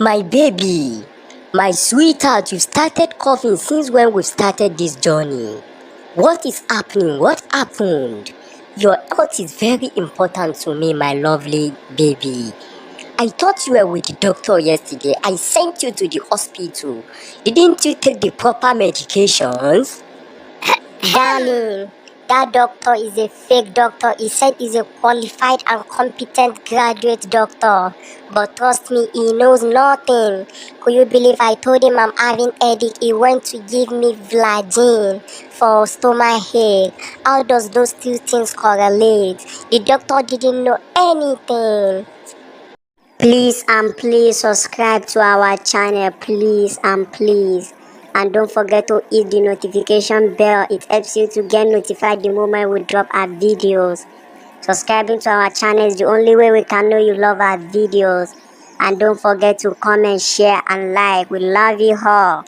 My baby, my sweetheart, you started coughing since when we started this journey. What is happening? What happened? Your health is very important to me, my lovely baby. I thought you were with the doctor yesterday. I sent you to the hospital. Didn't you take the proper medications? Darling, that doctor is a fake doctor. He said he's a qualified and competent graduate doctor. But trust me, he knows nothing. Could you believe I told him I'm having headache? He went to give me Vlagine for stomach ache. How does those two things correlate? The doctor didn't know anything. Please subscribe to our channel, please. And don't forget to hit the notification bell. It helps you to get notified the moment we drop our videos. Subscribing to our channel is the only way we can know you love our videos. And don't forget to comment, share and like. We love you all.